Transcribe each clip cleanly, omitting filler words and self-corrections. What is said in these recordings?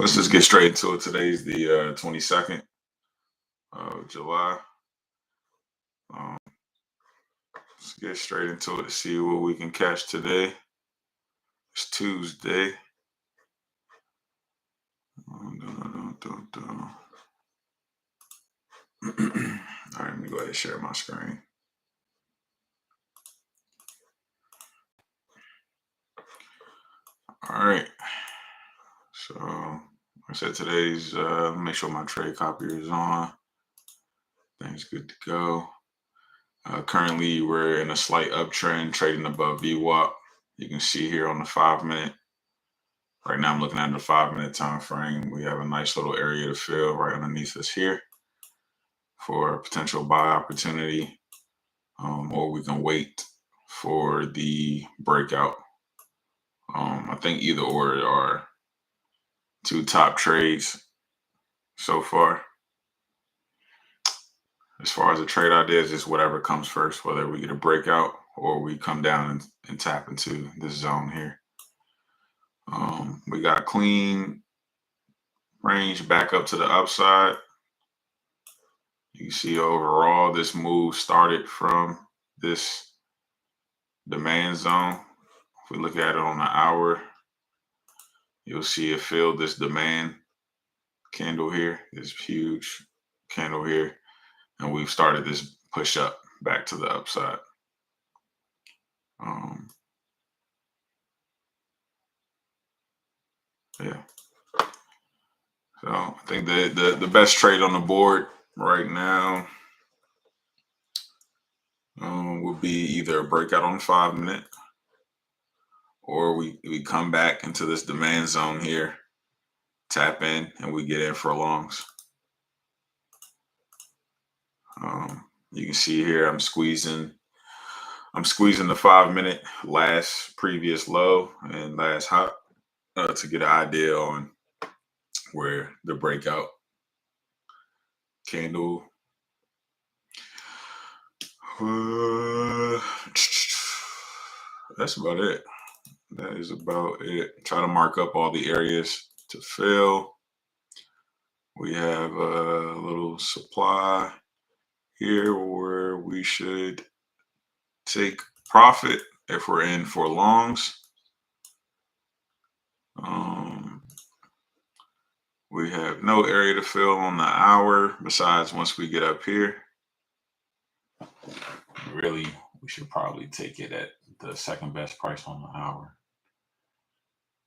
let's just get straight into it. Today's the 22nd of July. Um, let's get straight into it to see what we can catch today. It's Tuesday. All right, let me go ahead and share my screen. All right. So, like I said, today's, make sure my trade copier is on. Things good to go. Currently, we're in a slight uptrend, trading above VWAP. You can see here on the 5-minute. Right now, I'm looking at the 5-minute time frame. We have a nice little area to fill right underneath us here for a potential buy opportunity, or we can wait for the breakout. I think either or are two top trades so far. As far as the trade ideas, just whatever comes first, whether we get a breakout or we come down and tap into this zone here. We got clean range back up to the upside. You can see overall this move started from this demand zone. If we look at it on the hour, you'll see it filled this demand candle here, this huge candle here, and we've started this push up back to the upside. Yeah. So I think the best trade on the board right now would be either a breakout on the 5-minute, or we come back into this demand zone here, tap in, and we get in for longs. You can see here I'm squeezing the 5-minute last previous low and last high to get an idea on where the breakout candle. That's about it. That is about it. Try to mark up all the areas to fill. We have a little supply here where we should take profit if we're in for longs. We have no area to fill on the hour besides once we get up here. Really, we should probably take it at the second best price on the hour.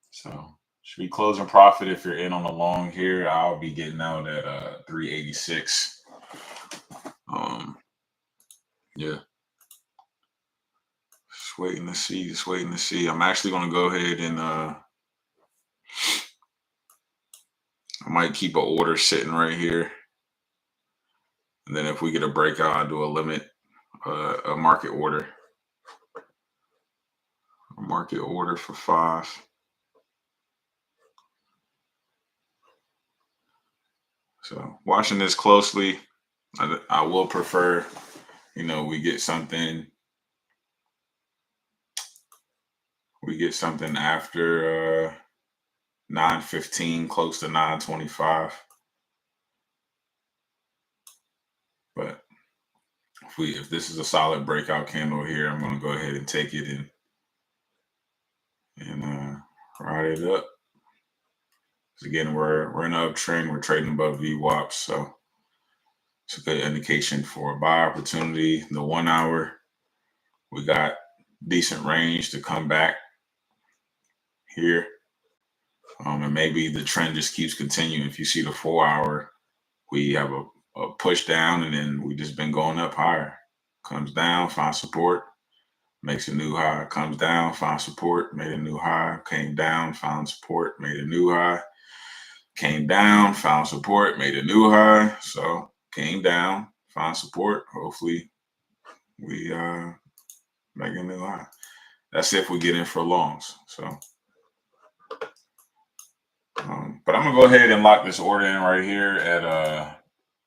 So should be closing profit if you're in on the long here. I'll be getting out at 386. Yeah. Just waiting to see. I'm actually going to go ahead and I might keep an order sitting right here. And then if we get a breakout, I'll do a limit, a market order. A market order for 5. So watching this closely, I will prefer, we get something after 9:15, close to 9:25. But if this is a solid breakout candle here, I'm going to go ahead and take it and ride it up. So again, we're in an uptrend. We're trading above VWAP, so it's a good indication for a buy opportunity. The 1 hour, we got decent range to come back here. And maybe the trend just keeps continuing. If you see the 4 hour, we have a push down, and then we just been going up higher. Comes down, finds support, makes a new high. Comes down, finds support, made a new high. Came down, found support, made a new high. Came down, found support, made a new high. So came down, found support. Hopefully we make a new high. That's if we get in for longs. So but I'm gonna go ahead and lock this order in right here at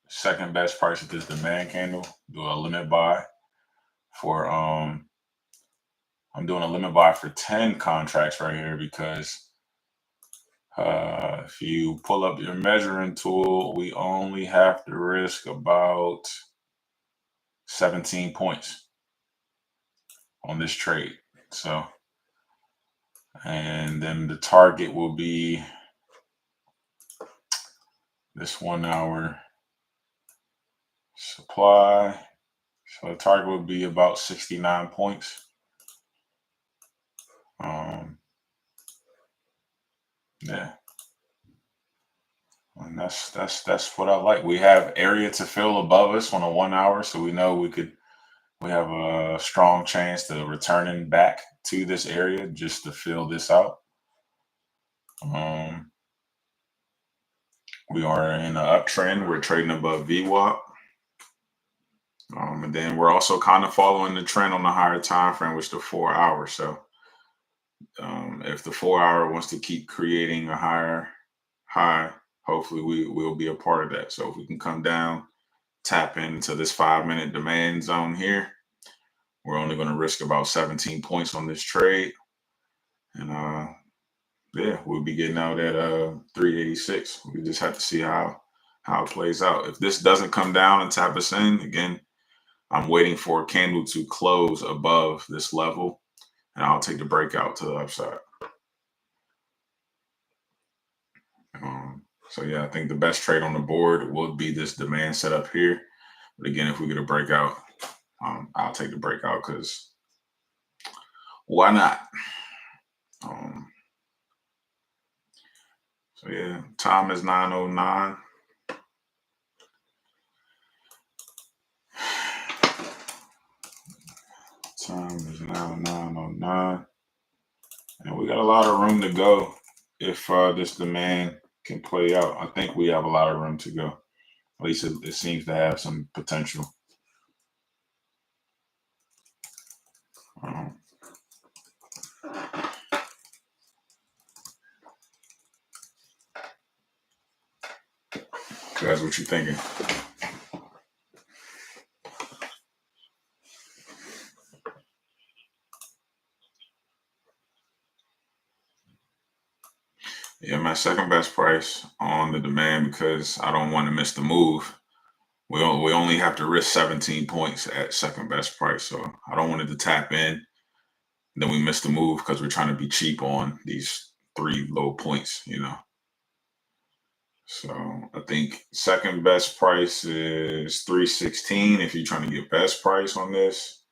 second best price at this demand candle. Do a limit buy for I'm doing a limit buy for 10 contracts right here because If you pull up your measuring tool, we only have to risk about 17 points on this trade. So, and then the target will be this 1 hour supply. So the target would be about 69 points. Yeah. And that's what I like. We have area to fill above us on a 1 hour, so we know we have a strong chance to returning back to this area just to fill this out. Um, we are in an uptrend. We're trading above VWAP. And then we're also kind of following the trend on the higher time frame, which is the 4 hours. So if the 4 hour wants to keep creating a higher high, hopefully we will be a part of that. So if we can come down, tap into this 5-minute demand zone here, we're only going to risk about 17 points on this trade. And yeah, we'll be getting out at 386. We just have to see how it plays out. If this doesn't come down and tap us in, again, I'm waiting for a candle to close above this level, and I'll take the breakout to the upside. So yeah, I think the best trade on the board will be this demand setup here. But again, if we get a breakout, I'll take the breakout because why not? So yeah, time is 9:09. Time is now 9:09. And we got a lot of room to go if this demand can play out. I think we have a lot of room to go. At least it seems to have some potential. So that's what you're thinking. Yeah, my second best price on the demand because I don't want to miss the move. We only have to risk 17 points at second best price. So I don't want it to tap in. Then we miss the move because we're trying to be cheap on these 3 low points, So I think second best price is 316. If you're trying to get best price on this,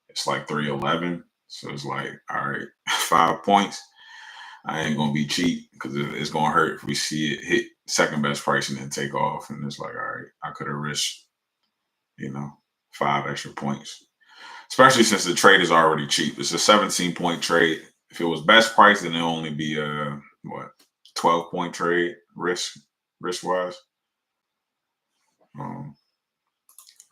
it's like 311. So it's like, all right, 5 points. I ain't gonna be cheap because it's gonna hurt if we see it hit second best price and then take off. And it's like, all right, I could have risked, 5 extra points. Especially since the trade is already cheap. It's a 17-point trade. If it was best price, then it'll only be a 12-point trade risk wise.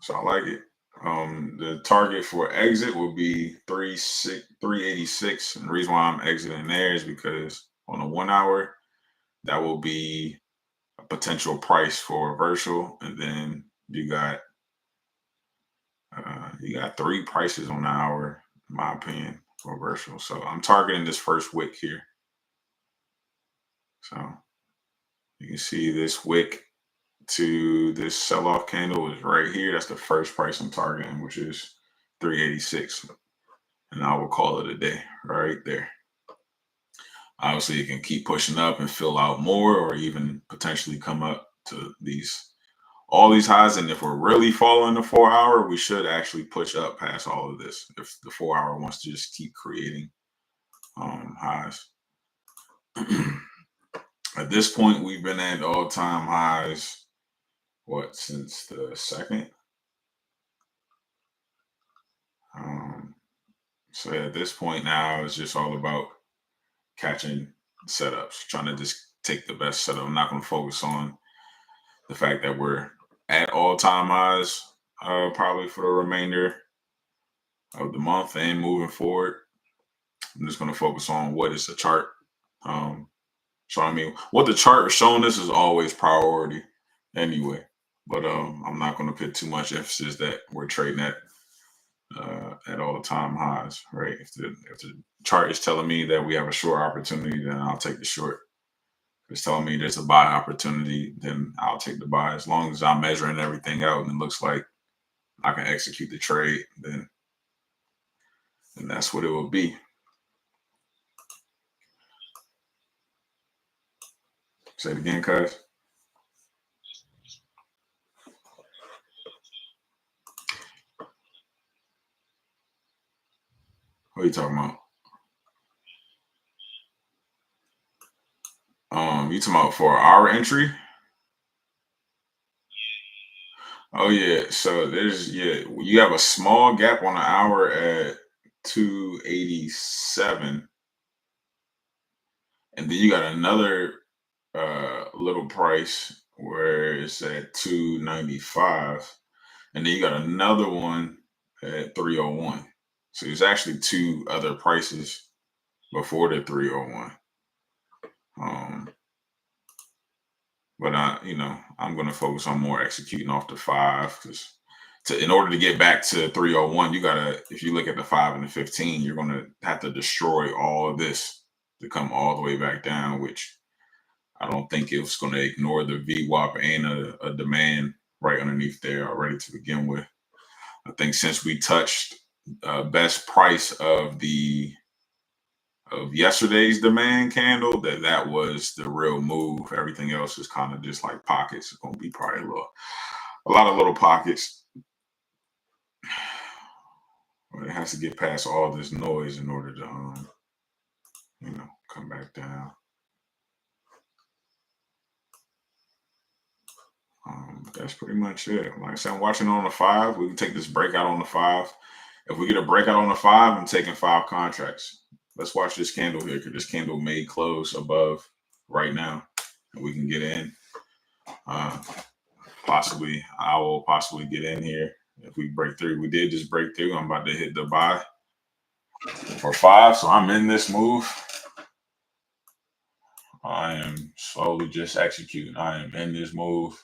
So I like it. The target for exit will be 386. And the reason why I'm exiting there is because on a 1 hour, that will be a potential price for reversal. And then you got 3 prices on the hour, in my opinion, for reversal. So I'm targeting this first wick here. So you can see this wick to this sell-off candle is right here. That's the first price I'm targeting, which is 386. And I will call it a day right there. Obviously, it can keep pushing up and fill out more or even potentially come up to all these highs. And if we're really following the 4 hour, we should actually push up past all of this if the 4 hour wants to just keep creating highs. At this point, we've been at all-time highs, since the second? So at this point now, it's just all about catching setups, trying to just take the best setup. I'm not going to focus on the fact that we're at all-time highs probably for the remainder of the month and moving forward. I'm just going to focus on what is the chart. So I mean, what the chart is showing us is always priority anyway. But I'm not going to put too much emphasis that we're trading at all-time highs, right? If the chart is telling me that we have a short opportunity, then I'll take the short. it's telling me there's a buy opportunity, then I'll take the buy. As long as I'm measuring everything out and it looks like I can execute the trade, then that's what it will be. Say it again, cuz. What are you talking about? You talking about for our entry? Oh yeah. So you have a small gap on the hour at 287, and then you got another little price where it's at 295, and then you got another one at 301. So there's actually two other prices before the 301. Um, but I'm gonna focus on more executing off the five because in order to get back to 301, you gotta, if you look at the 5 and the 15, you're gonna have to destroy all of this to come all the way back down, which I don't think it was going to ignore the VWAP and a demand right underneath there already to begin with. I think since we touched best price of yesterday's demand candle, that was the real move. Everything else is kind of just like pockets. It's going to be probably a lot of little pockets. But it has to get past all this noise in order to come back down. That's pretty much it. Like I said, I'm watching on the 5. We can take this breakout on the 5. If we get a breakout on the 5, I'm taking 5 contracts. Let's watch this candle here because this candle may close above right now, and we can get in. I will possibly get in here if we break through. We did just break through. I'm about to hit the buy for 5, so I'm in this move. I am slowly just executing. I am in this move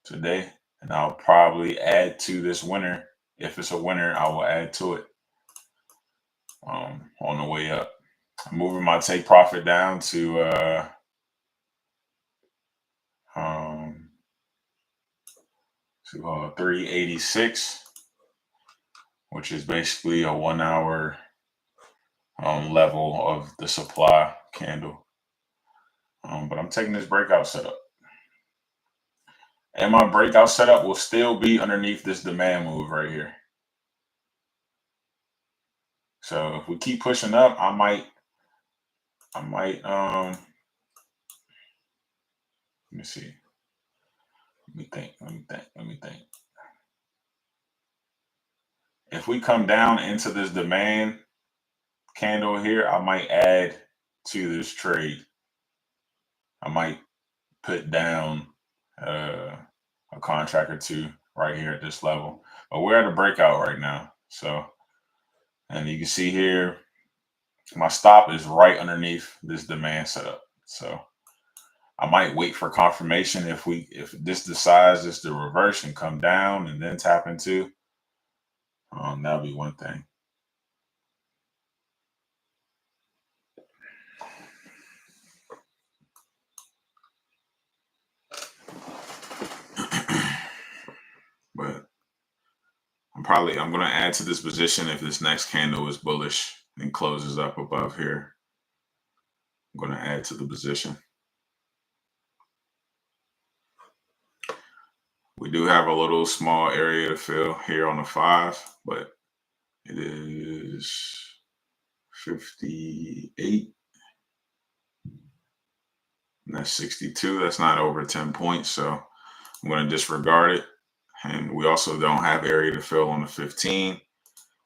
today, and I'll probably add to this winner. If it's a winner, I will add to it on the way up. I'm moving my take profit down to 386, which is basically a 1 hour level of the supply candle. But I'm taking this breakout setup. And my breakout setup will still be underneath this demand move right here. So if we keep pushing up, I might let me see. Let me think. If we come down into this demand candle here, I might add to this trade. I might put down a contract or two right here at this level. But we're at a breakout right now. So, and you can see here, my stop is right underneath this demand setup. So I might wait for confirmation if this decides just to reverse and come down and then tap into. That'll be one thing. But I'm going to add to this position if this next candle is bullish and closes up above here. I'm going to add to the position. We do have a little small area to fill here on the 5, but it is 58. And that's 62. That's not over 10 points, so I'm going to disregard it. And we also don't have area to fill on the 15,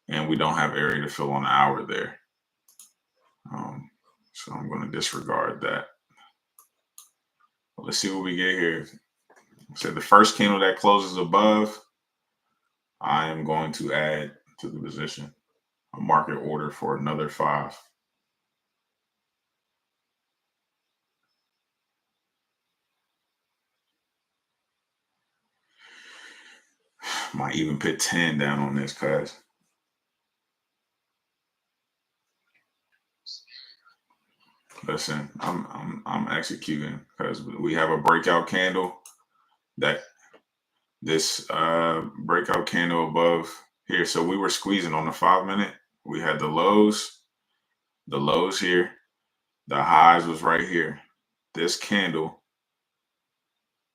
and we don't have area to fill on the hour there. So I'm going to disregard that. But let's see what we get here. So the first candle that closes above, I am going to add to the position a market order for another 5. Might even put 10 down on this, cuz. Listen, I'm executing because we have a breakout candle that this breakout candle above here. So we were squeezing on the 5 minute. We had the lows here, the highs was right here. This candle,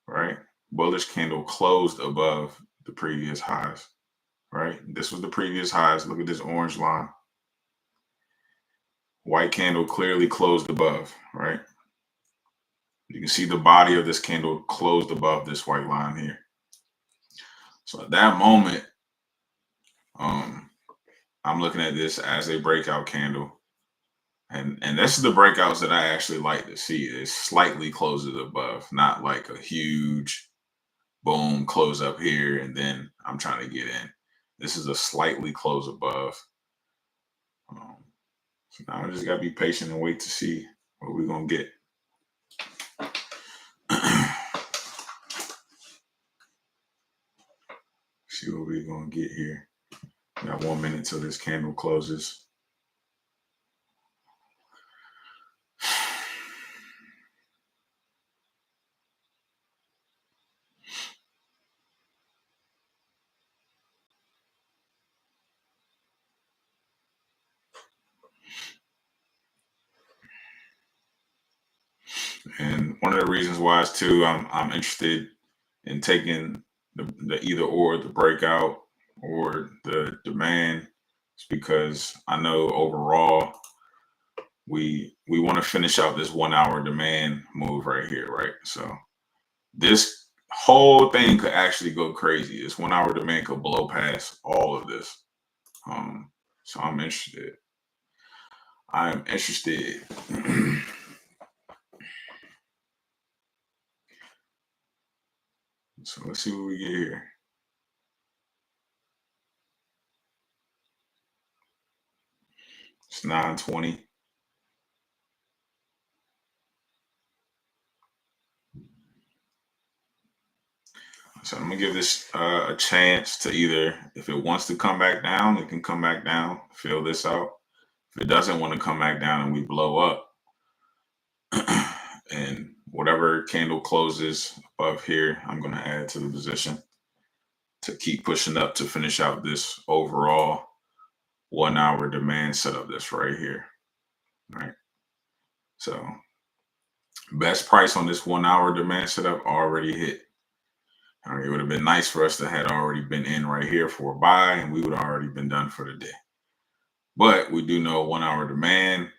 right? Bullish candle closed above the previous highs, right? This was the previous highs. Look at this orange line. White candle clearly closed above, right? You can see the body of this candle closed above this white line here. So at that moment, I'm looking at this as a breakout candle. And this is the breakouts that I actually like to see. It slightly closes above, not like a huge boom close up here and then I'm trying to get in. This is a slightly close above. So now I just gotta be patient and wait to see what we're gonna get. See what we're gonna get here. We got 1 minute till this candle closes. And one of the reasons why is too, I'm interested in taking the either or the breakout or the demand. It's because I know overall we want to finish out this 1 hour demand move right here, right? So this whole thing could actually go crazy. This 1 hour demand could blow past all of this. So I'm interested. I'm interested. So let's see what we get here. It's 9:20. So I'm gonna give this a chance to either, if it wants to come back down, it can come back down, fill this out. If it doesn't want to come back down and we blow up, and whatever candle closes above here, I'm gonna add to the position to keep pushing up to finish out this overall 1 hour demand setup that's right here. Right. So best price on this 1 hour demand setup already hit. All right, it would have been nice for us to had already been in right here for a buy and we would have already been done for the day. But we do know 1 hour demand,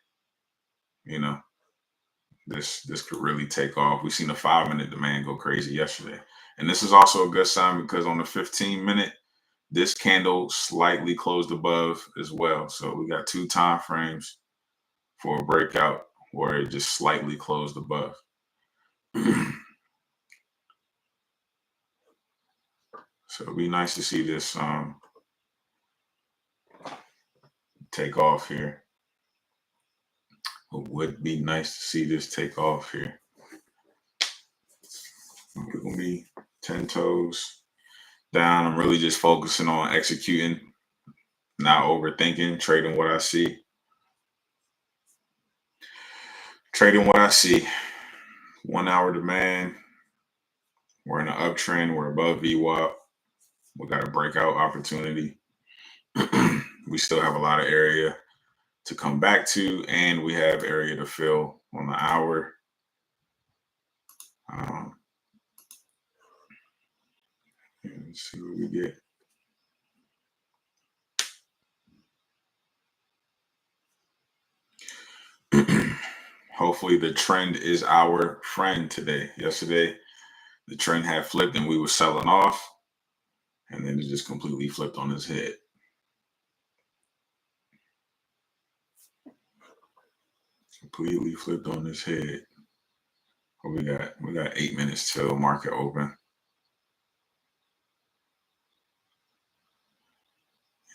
you know, this could really take off. We've seen a 5 minute demand go crazy yesterday. And this is also a good sign because on the 15 minute, this candle slightly closed above as well. So we got 2 time frames for a breakout where it just slightly closed above. So it'd be nice to see this take off here. It would be nice to see this take off here. We're gonna be 10 toes down. I'm really just focusing on executing, not overthinking, trading what I see. Trading what I see. 1 hour demand. We're in an uptrend. We're above VWAP. We got a breakout opportunity. We still have a lot of area to come back to, and we have area to fill on the hour. Let's see what we get. Hopefully the trend is our friend today. Yesterday, the trend had flipped and we were selling off, and then it just completely flipped on its head. Completely flipped on its head. What we got? We got 8 minutes till market open.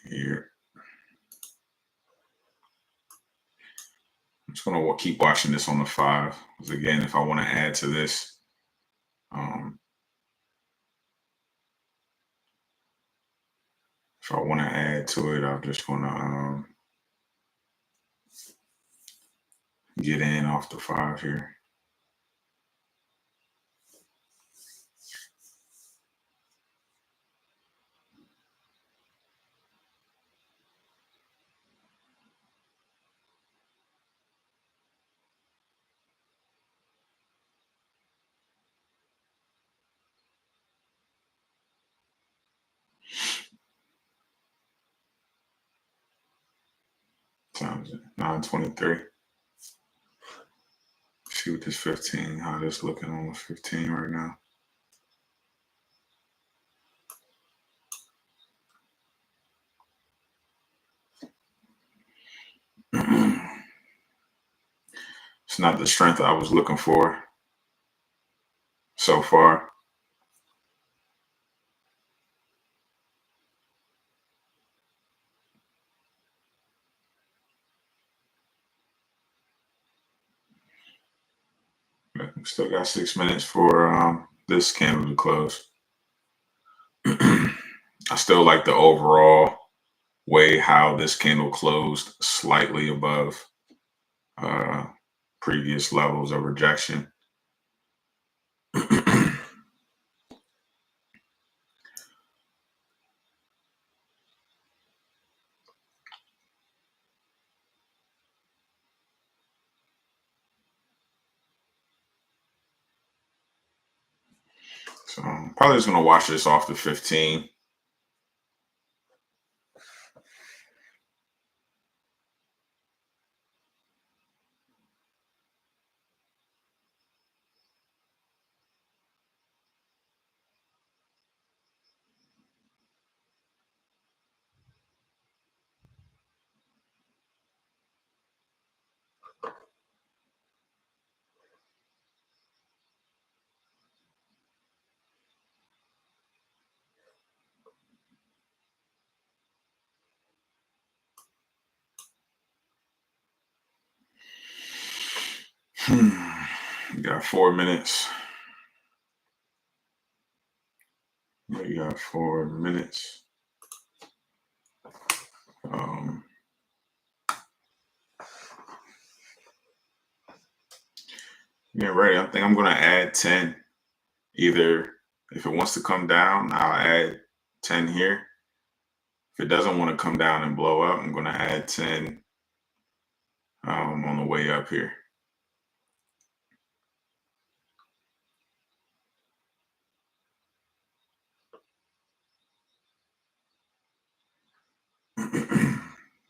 Here. I'm just gonna keep watching this on the 5. Because again, if I want to add to this, if I want to add to it, I'm just gonna get in off the 5 here. Times it 9:23. See what this 15, how this looking on the 15 right now. It's not the strength I was looking for so far. But we still got 6 minutes for this candle to close. I still like the overall way how this candle closed slightly above uh, previous levels of rejection. So I'm probably just going to watch this off the 15. We got 4 minutes. We got 4 minutes. Getting ready. I think I'm going to add 10. Either if it wants to come down, I'll add 10 here. If it doesn't want to come down and blow up, I'm going to add 10 on the way up here.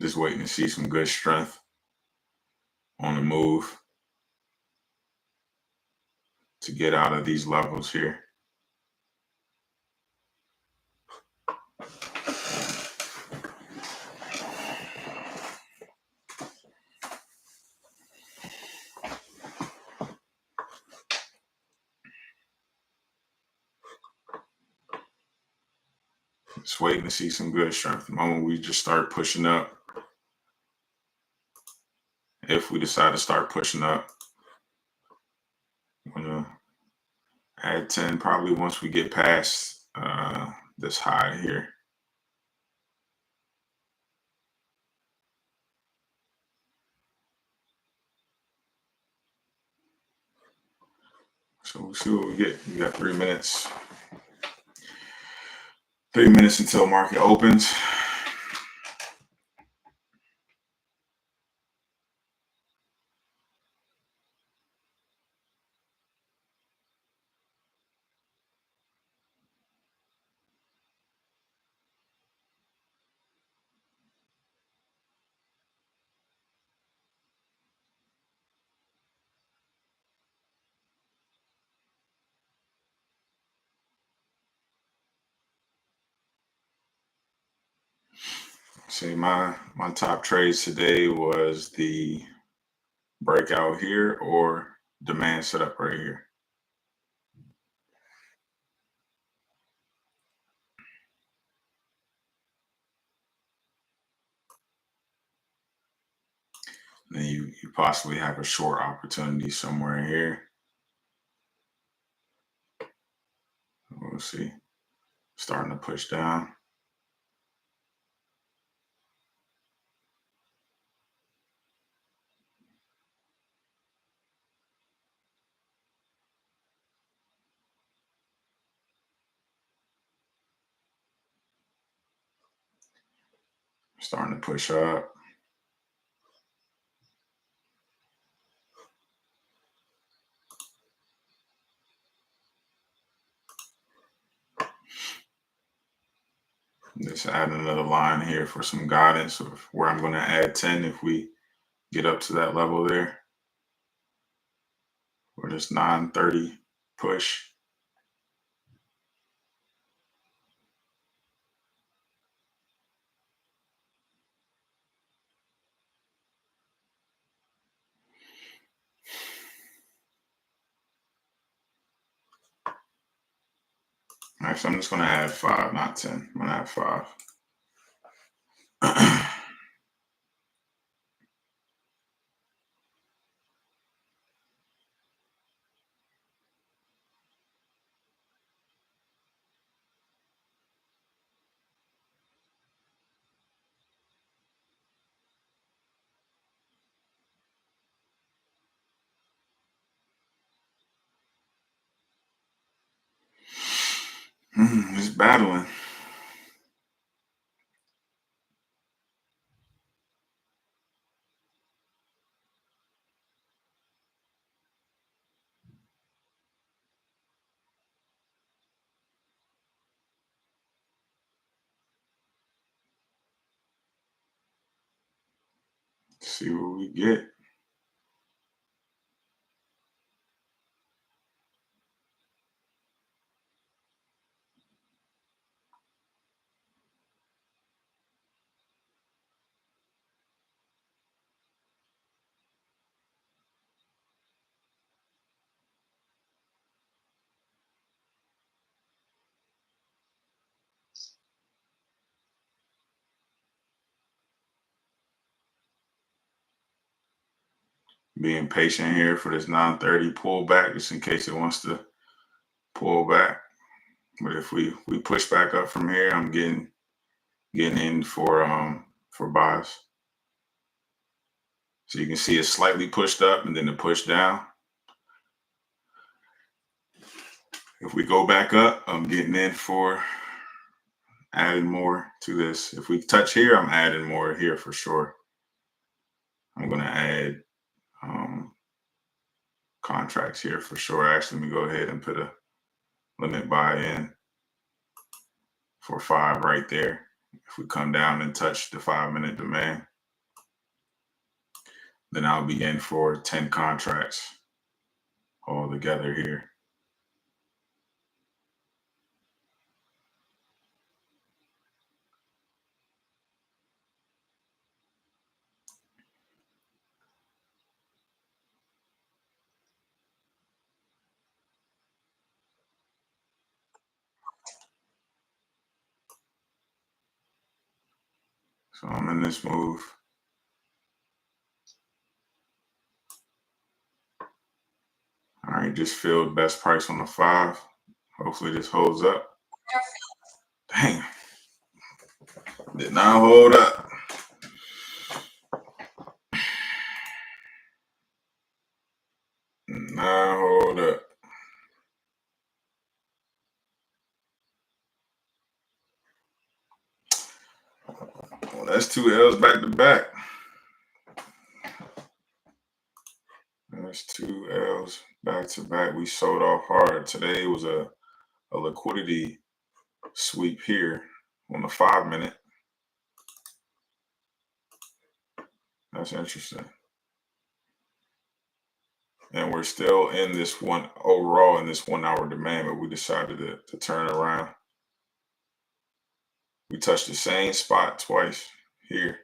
Just waiting to see some good strength on the move to get out of these levels here. Just waiting to see some good strength. The moment we just start pushing up, if we decide to start pushing up, I'm going to add 10 probably once we get past this high here. So we'll see what we get. We got 3 minutes. 3 minutes until market opens. See, my top trades today was the breakout here or demand setup right here. Then you possibly have a short opportunity somewhere here. We'll see. Starting to push down. Starting to push up. Just add another line here for some guidance of where I'm going to add 10 if we get up to that level there. Or this 930 push. All right, so I'm just going to add 5, not 10. I'm going to add 5. It's battling. See what we get. Being patient here for this 930 pullback, just in case it wants to pull back. But if we push back up from here, I'm getting in for buys. So you can see it's slightly pushed up and then the push down. If we go back up, I'm getting in for adding more to this. If we touch here, I'm adding more here for sure. I'm going to add contracts here for sure. Actually, let me go ahead and put a limit buy in for 5 right there. If we come down and touch the 5-minute demand, then I'll begin for 10 contracts all together here. So I'm in this move. All right, just filled best price on the 5. Hopefully this holds up. Dang. Did not hold up. Not hold up. Well, that's 2 L's back to back. That's 2 L's back to back. We sold off hard. Today was a liquidity sweep here on the 5-minute. That's interesting. And we're still in this one overall in this 1 hour demand, but we decided to turn around. We touched the same spot twice here.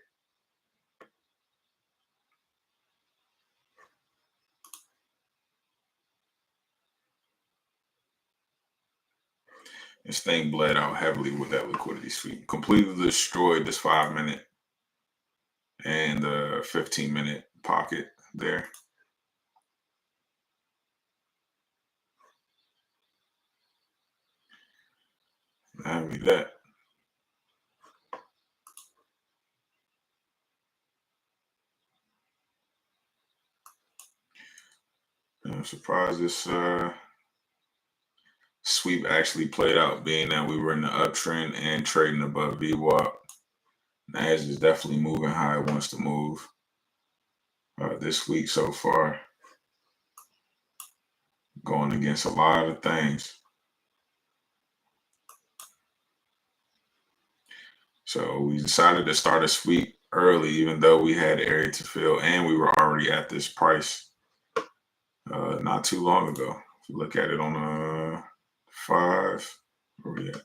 This thing bled out heavily with that liquidity sweep. Completely destroyed this 5-minute and the 15-minute pocket there. That'd be that. I'm surprised this sweep actually played out, being that we were in the uptrend and trading above VWAP. NAS is definitely moving how it wants to move this week so far, going against a lot of things. So we decided to start a sweep early, even though we had area to fill and we were already at this price not too long ago. If you look at it on a 5, where we at?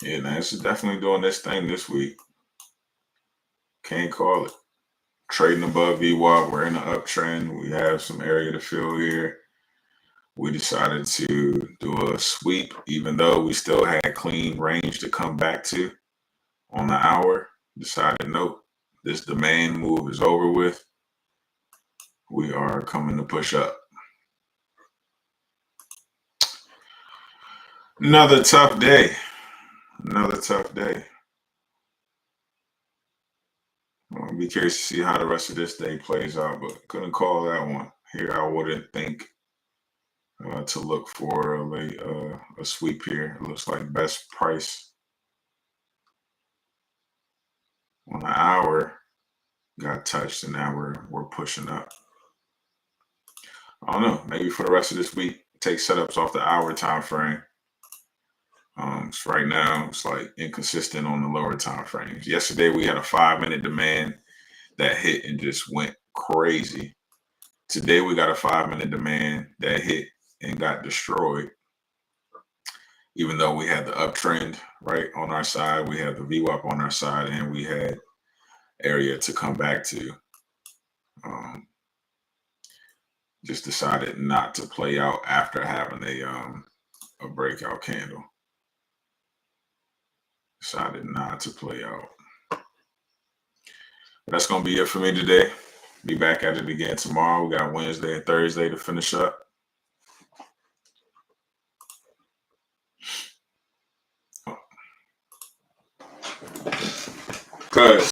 Yeah, NAS is definitely doing this thing this week. Can't call it. Trading above VWAP. We're in an uptrend. We have some area to fill here. We decided to do a sweep, even though we still had clean range to come back to on the hour. Decided, nope, this demand move is over with. We are coming to push up. Another tough day. Another tough day. I'll be curious to see how the rest of this day plays out, but couldn't call that one. Here, I wouldn't think to look for a sweep here. It looks like best price on the hour got touched, and now we're pushing up. I don't know. Maybe for the rest of this week, take setups off the hour time frame. So right now, it's like inconsistent on the lower time frames. Yesterday, we had a 5-minute demand that hit and just went crazy. Today, we got a 5-minute demand that hit and got destroyed. Even though we had the uptrend right on our side, we had the VWAP on our side, and we had area to come back to. Just decided not to play out after having a breakout candle. Decided not to play out. That's gonna be it for me today. Be back at it again tomorrow. We got Wednesday and Thursday to finish up. Cause